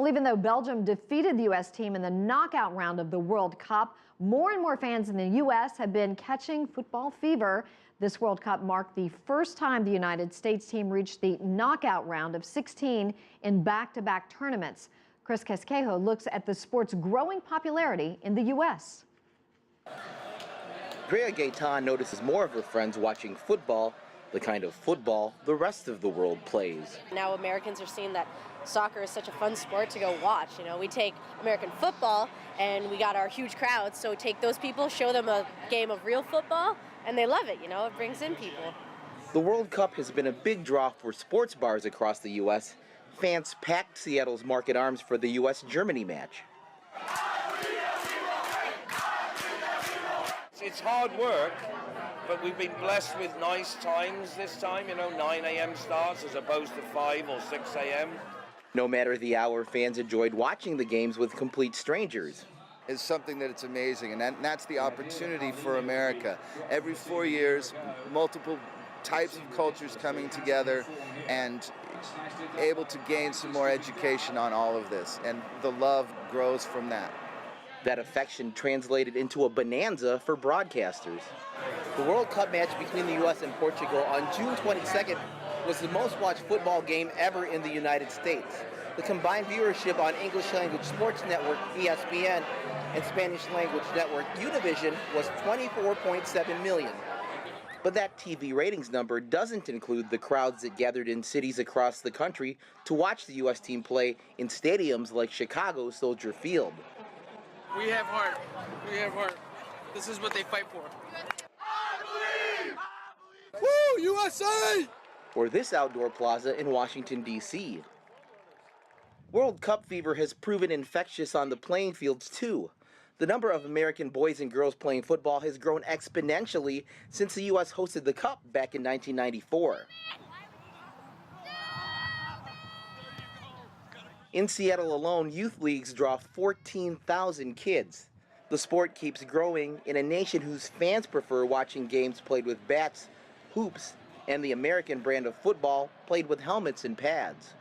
Well, even though Belgium defeated the U.S. team in the knockout round of the World Cup, more and more fans in the U.S. have been catching football fever. This World Cup marked the first time the United States team reached the knockout round of 16 in back-to-back tournaments. Chris Casquejo looks at the sport's growing popularity in the U.S. Drea Gaytan notices more of her friends watching football, the kind of football the rest of the world plays. Now Americans are seeing that soccer is such a fun sport to go watch. You know, we take American football and we got our huge crowds, so take those people, show them a game of real football, and they love it, you know, it brings in people. The World Cup has been a big draw for sports bars across the U.S. Fans packed Seattle's Market Arms for the U.S.-Germany match. It's hard work, but we've been blessed with nice times this time, you know, 9 a.m. starts as opposed to 5 or 6 a.m. No matter the hour, fans enjoyed watching the games with complete strangers. Is something that it's amazing, and that's the opportunity for America. Every 4 years, multiple types of cultures coming together and able to gain some more education on all of this, and the love grows from that. That affection translated into a bonanza for broadcasters. The World Cup match between the U.S. and Portugal on June 22nd was the most watched football game ever in the United States. The combined viewership on English language sports network ESPN and Spanish language network Univision was 24.7 million. But that TV ratings number doesn't include the crowds that gathered in cities across the country to watch the U.S. team play in stadiums like Chicago's Soldier Field. We have heart. We have heart. This is what they fight for. I believe! Woo, USA! Or this outdoor plaza in Washington, D.C. World Cup fever has proven infectious on the playing fields, too. The number of American boys and girls playing football has grown exponentially since the U.S. hosted the Cup back in 1994. In Seattle alone, youth leagues draw 14,000 kids. The sport keeps growing in a nation whose fans prefer watching games played with bats, hoops, and the American brand of football played with helmets and pads.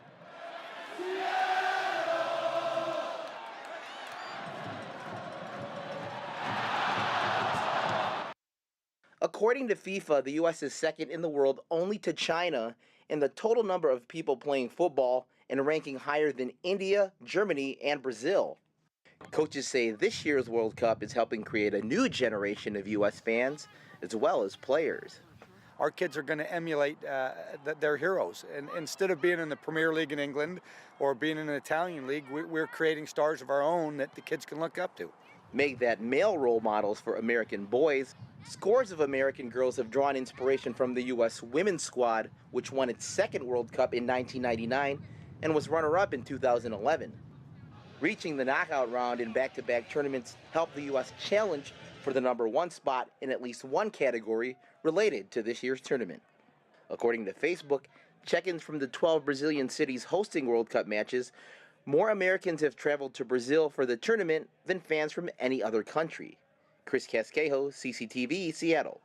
According to FIFA, the U.S. is second in the world only to China in the total number of people playing football and ranking higher than India, Germany, and Brazil. Coaches say this year's World Cup is helping create a new generation of U.S. fans as well as players. Our kids are going to emulate their heroes. And instead of being in the Premier League in England or being in an Italian league, we're creating stars of our own that the kids can look up to. Make that male role models for American boys. Scores of American girls have drawn inspiration from the U.S. women's squad, which won its second World Cup in 1999 and was runner-up in 2011. Reaching the knockout round in back-to-back tournaments helped the U.S. challenge for the #1 spot in at least one category related to this year's tournament. According to Facebook, check-ins from the 12 Brazilian cities hosting World Cup matches, more Americans have traveled to Brazil for the tournament than fans from any other country. Chris Casquejo, CCTV, Seattle.